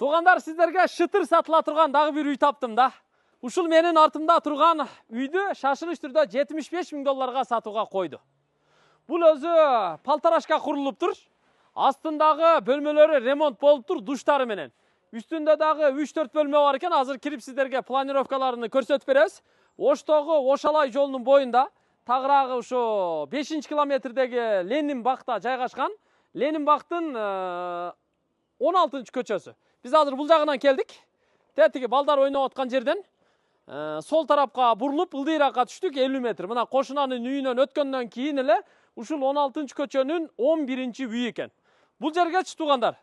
Туғандар, сіздерге шытыр сатыла тұрған дағы бір үй таптым да. Ушул менің артымда тұрған үйді шашылыш түрде $75,000 сатуға қойды. Бұл өзі палтарашқа құрылып тұр. Астындағы бөлмелері ремонт болып тұр, душтары менен. Үстінде дағы 3-4 бөлме бар екен. Азыр кирип сіздерге планировкаларını көрсөтүп беребиз. Оштогу Ошалай жолунун бойында, тагыраагы ушу 5-километрдеги Ленин бакта жайгашкан. Ленин бактын 16-көчөсү. Biz hazır бұл жағынан келдік. Тетігі балдар ойнап отқан жерден сол тарапқа бұрылып, ылдыйраққа түштік 50 метр. Мына қошынаның үйінен өткеннен кейін еле ушул 16-көчөнүн 11-ші үйі екен. Бұл жерге туғандар.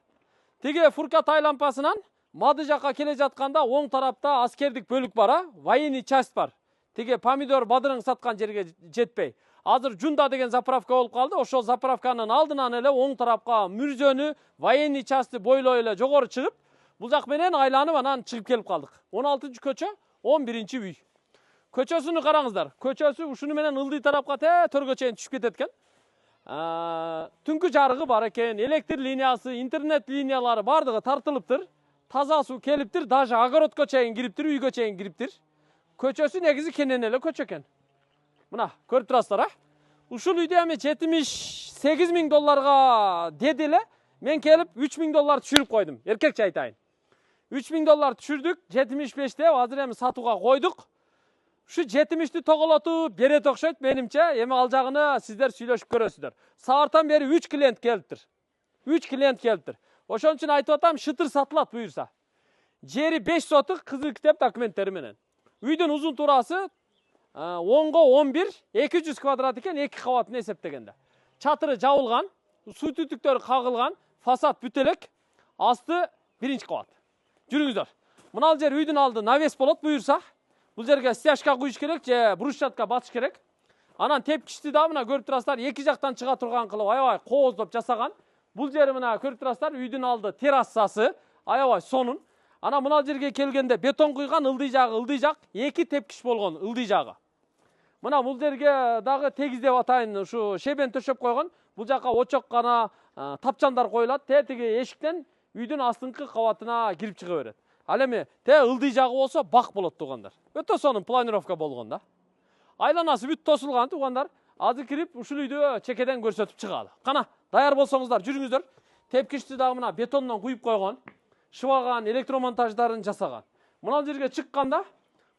Теге Фуркат лампасынан мады жаққа келе жатқанда оң тарапта аскердік бөлік бара, военный часть бар. Теге помидор бадырың сатқан жерге жетпей. Азыр Жунда деген заправка болып қалды. Ошол заправканын алдынан эле оң тарапқа мүрзөнү, военный частьты бойлой эле жогору чыгып, бұл жақ менен айланып анан чыгып келип калдык. 16-көчө, 11-ші үй. Көчөсүнү караңыздар. Көчөсү ушуну менен ылдый тарапка төргө чейин түшүп кетет экен. Түнкү жарыгы бар экен, электр линиясы, интернет линиялары бардыгы тартылыптыр. Таза суу келиптир, даже огородко чейин кириптир, үйгө чейин кириптир. Көчөсү негизи кенен эле көчө экен. Мына, көрүп турасыздар, Ушул үйдө эми $78,000 деди эле. Мен келип $3,000 түшүрүп койдум. Эркекче айтайын. $3,000 түшүрдүк, 75те азыр эми сатууга койдук. Ушу 70ти тоголотуп берет окшойт менимче. Эми ал жагыны сиздер сүйлөшүп көрөсүздөр. Саартан бери 3 клиент келиптир. 3 клиент келиптир. Ошон үчүн айтып атам, шытыр сатылат буюрса. Жери 5 сотук кызыл китеп документтери менен. Үйдүн узун туурасы 10-го 11, 200 квадрат экен, 2 кабатын эсептегенде. Чатыры жабылган, суу түтүктөрү кагылган, фасад бүтелек, асты 1-чи кабат. Жүрүңүздөр. Мына жер үйдүн алды навес болот буюрса. Бул жерге стяжка куюш керек же брусчатка батыш керек. Анан тепкичти да мына көрүп турасыздар, эки жактан чыга турган кылып аябай кооздоп жасаган. Бул жери мына көрүп турасыздар, үйдүн алды террасасы, аябай сонун. Ана мына жерге келгенде бетон куйган, ылдый жак, эки тепкич болгон ылдый жагы. Мына бул жерге дагы тегиздеп атайын, ушу шебен төшөп койгон. Бул жакка очок гана тапчандар коюлат. Тетиги эшиктен үйдүн астыңкы кабатына кирип чыга берет. Ал эми ылдый жагы болсо бак болот тугандар. Өтө сонун планировка болгон да. Айланасы бүт тосулган тугандар. Азыр кирип ушул үйдү чекеден көрсөтүп чыгалы. Кана, даяр болсоңуздар жүрүңүздөр. Тепкичти дагы мына бетондон куюп койгон. Шыбаган электромонтаждарын жасаган. Мына жерге чыкканда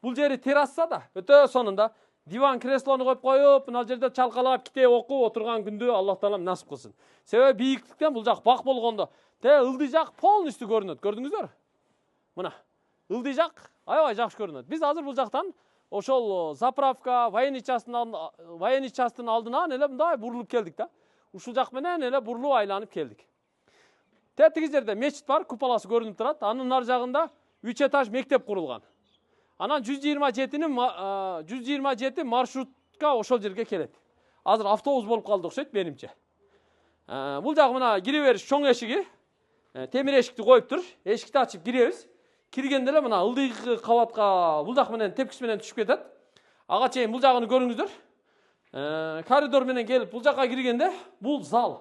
бул жери терраса да, өтө сонунда. Диван креслону коюп коюп, мына жерде чалкалап китеп окуп отурган күндү Аллах таалам насып кылсын. Себеби бийиктиктен бул жак бак болгондо, ылдый жак полностью көрүнөт. Көрдүңүздөр? Мына, ылдый жак аябай жакшы көрүнөт. Биз азыр бул жактан ошол заправка, военный частын алдынан эле мындай бурулуп келдик да. Ушул жак менен эле бурулуп айланып келдик. Тетиги жерде мечит бар, куполасы көрүнүп турат. Анын нар жагында 3 этаж мектеп курулган. Анан 127 маршрутка ошол жерге келет. Азыр автобус болуп калды окшойт менимче. Бул жагы мына кире бериш чоң эшиги. Темир эшикти коюптур. Эшикти ачып киребиз. Киргенде эле мына ылдыйкы кабатка бул жак менен тепкич менен түшүп кетет. Ага чейин бул жагын көрүңүздөр. Коридор менен келип бул жакка киргенде бул зал.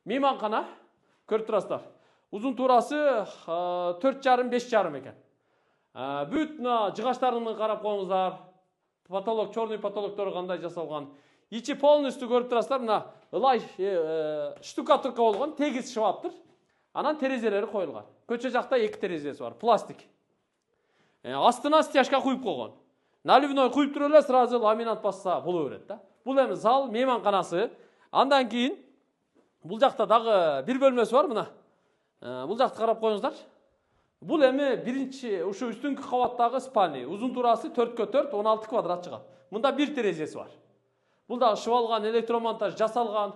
Мейманкана көрүп турасыздар. Узун туурасы 4,5-5,5 экен. Бүт жыгаштарын карап коюңуздар. Потолок, черный потолоктору кандай жасалган. Ичи полностью көрүп турасыздар. Мына ылай штукатурка болгон, тегиз шыбаптыр. Анан терезелери коюлган. Көчө жакта 2 терезеси бар, пластик. Астына стяжка куюп койгон. Наливной куюп туруп эле сразу ламинат басса боло берет да. Бул эми зал, мейманканасы. Андан кийин бул жакта дагы бир бөлмөсү бар мына. Бул жакты карап коюңуздар. Бул эми биринчи ушу үстүнкү кабаттагы спальня. Узун туурасы 4x4, 16 квадрат чыгат. Мында бир терезеси бар. Бул дагы шыбалган, электромонтаж жасалган.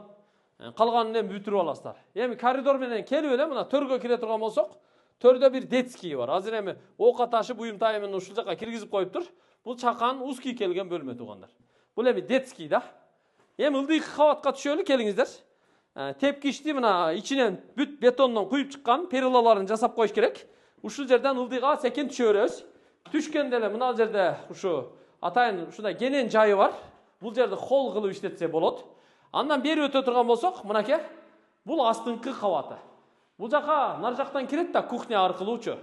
Калганын эми бүтүрүп аласыздар. Эми коридор менен келип эле мына төргө кире турган болсок, төрдө бир детский бар. Азыр эми оокат ашып буюм тайымын ушул жака киргизип коюптур. Бул чакан узкий келген бөлмө тугандар. Бул эми детский да. Эми ылдыйкы кабатка түшөлү келиңиздер. Тепкичти мына ичинен бүт бетондон куюп чыккан перилаларын жасап коюш керек. Ушул жерден ылдыйга секен түшө беребиз. Түшкенде эле мына жерде ушу атайын ушундай кенен жайы бар. Бул жерде холл кылып иштетсе болот. Андан бери өтө турган болсок, мынакей, бул астыңкы кабаты. Бул жака нар жактан кирет да кухня аркылуучу.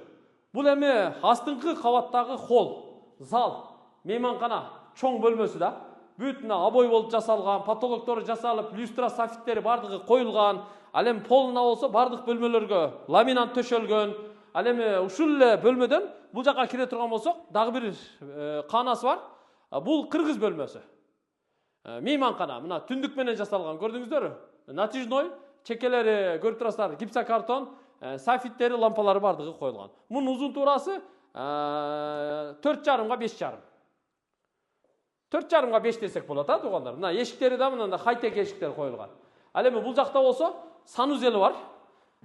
Бул эми астыңкы кабаттагы холл, зал, мейманкана, чоң бөлмөсү да. Бүт мына обой болуп жасалган, потолоктору жасалып, люстра софиттери бардыгы коюлган. Ал эми полуна болсо бардык бөлмөлөргө ламинат төшөлгөн. Ал эми ушул эле бөлмөдөн бул жака кире турган болсок, дагы бир канасы бар. Бул кыргыз бөлмөсү. Мейманкана, мына түндүк менен жасалган, көрдүңүздөрбү? Натижной, чекелери көрүп турасыздар, гипсокартон, софиттери, лампалары бардыгы коюлган. Мунун узун туурасы 4,5 га 5,5. 4,5 га 5 десек болот, туугандар. Мына эшиктери да мындай хай-тек эшиктер коюлган. Ал эми бул жакта болсо санузели бар.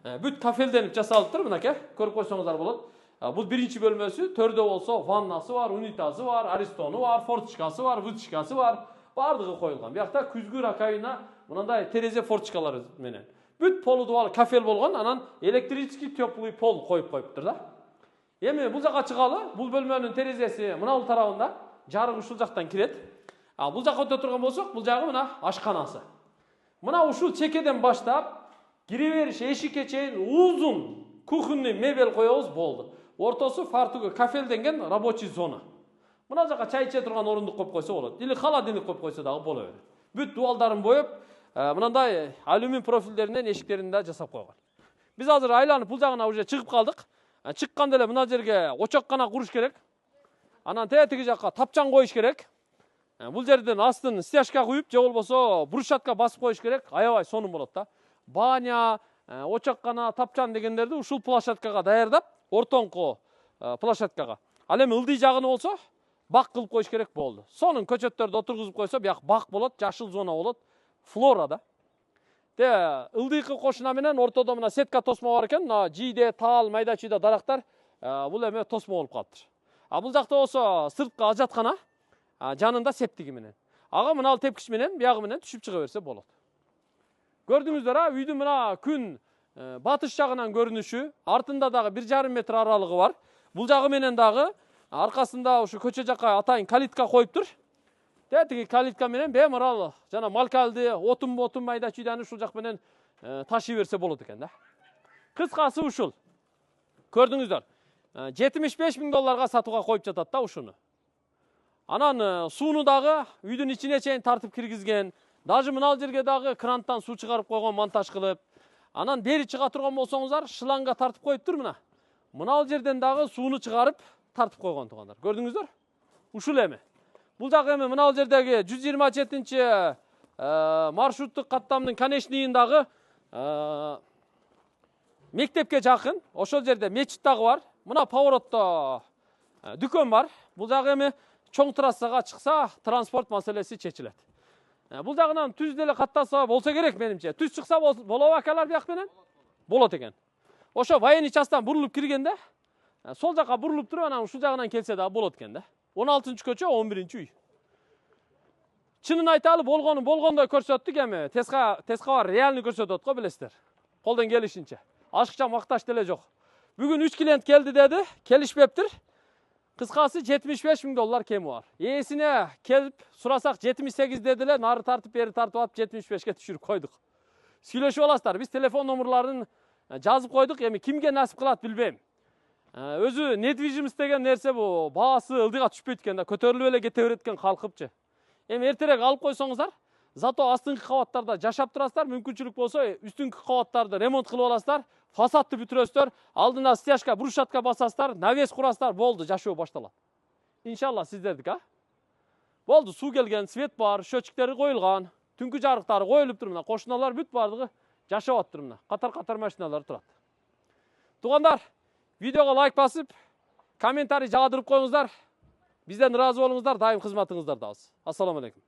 Бүт кафелденип жасалыптыр, мынакей, көрүп койсоңуздар болот. Бул биринчи бөлмөсү, төрдө болсо ваннасы бар, унитазы бар, аристону бар, форточкасы бар, выточкасы бар. Бардыгы коюлган. Биякта күзгү раковина, мындай терезе форточкалары менен. Бүт полу дубалы кафел болгон, анан электрический теплый пол коюп коюптур да. Эми бул жака чыгалы, бул бөлмөнүн терезеси мына бул тарабында, жарык ушул жактан кирет. Бул жака өтө турган болсок, бул жагы мына ашканасы. Мына ушул чекеден баштап кире бериш эшикке чейин узун кухонный мебель коебуз болду. Ортосу фартугу кафелденген рабочий зона. Мына жака чай иче турган орундук коюп койсо болот. Или холодильник коюп койсо дагы боло берет. Бүт дубалдарын боеп, мындай алюмин профилдеринен эшиктерин да жасап койгон. Биз азыр айланып бул жагына уже чыгып калдык. Чыкканда эле мына жерге очоккана куруш керек. Анан тиги жакка тапчан коюш керек. Бул жерден астын стяжка куюп, же болбосо брусчатка басып коюш керек. Аябай сонун болот да. Баня, очоккана, тапчан дегендерди ушул площадкага даярдап, ортоңку площадкага. Ал эми ылдый жагыны болсо бак кылып коюш керек болду. Сонун көчөттөрдү отургузуп койсо, бияк бак болот, жашыл зона болот, флора да. Ылдыйкы кошуна менен ортодо мына сетка тосмо бар экен, мына жийде, тал, майда чүйдө дарактар, бул эми тосмо болуп калыптыр. Бул жакта болсо сырткы ажаткана, жанында септиги менен. Ага мына тепкич менен, биягы менен түшүп чыга берсе болот. Көрдүңүздөр, үйдүн мына күн батыш жагынан көрүнүшү, артында дагы 1,5 метр аралыгы бар. Бул жагы менен дагы аркасында ушу көчө жакка атайын калитка коюптур. Тиги калитка менен бемарал жана малкалды, отун майда чүйдөнү ушул жак менен ташый берсе болот экен да. Кыскасы ушул. Көрдүңүздөр. $75,000 сатууга коюп жатат да ушуну. Анан сууну дагы үйдүн ичине чейин тартып киргизген. Даже мына жерге дагы кранттан суу чыгарып койгон, монтаж кылып. Анан бери чыга турган болсоңуздар, шланга тартып коюптур мына. Мына жерден дагы сууну чыгарып тартып койгон туугандар. Көрдүңүздөр? Ушул эми. Бул жагы эми мына жердеги 127 маршруттук каттамдын конечныйындагы мектепке жакын, ошол жерде мечит дагы бар. Мына поворотто дүкөн бар. Бул жагы эми чоң трассага чыкса, транспорт маселеси чечилет. Бул жагынан түз деле каттаса болсо керек менимче. Түз чыкса болобу акалар бияк менен? Болот экен. Ошо военный частан бурулуп киргенде, сол жака бурулуп туруп, анан ушул жагынан келсе да болот экен да. 16-көчө 11-үй. Чынын айталы, болгондой көрсөттүк эми. Тескабар реальный көрсөтөт го билесиздер. Колдон келишинче. Ашыкча макташ деле жок. Бүгүн 3 клиент келди деди, келишпептир. Кыскасы $75,000 кеми бар. Ээсине келип сурасак 78 дедиле, нары тартып, бери тартып алып 75ке түшүрүп койдук. Сүйлөшүп аласыздар. Биз телефон номерларын жазып койдук, эми кимге насип кылат билбейм. Өзү недвижимость деген нерсе бу, баасы ылдыйга түшпөйт экен да, көтөрүлүп эле кете берет экен калкыпчы. Эми эртерээк алып койсоңуздар, зато астыңкы кабаттарда жашап турасыздар, мүмкүнчүлүк болсо үстүнкү кабаттарды ремонт кылып аласыздар, фасадты бүтүрөсүздөр, алдына стяжка, брусчатка басасыздар, навес курасыздар, болду, жашоо башталат. Иншалла сиздердик, Болду, суу келген, свет бар, счетчиктери коюлган, түнкү жарыктары коюлуптур мына, кошуналар бүт бардыгы жашап аттыр мына. Катар-катар машиналар турат. Туугандар, видеого лайк басып, комментарий жаадырып коюңуздар. Бизден ыраазы болуңуздар, дайым кызматыңыздардабыз. Ассаламу алейкум.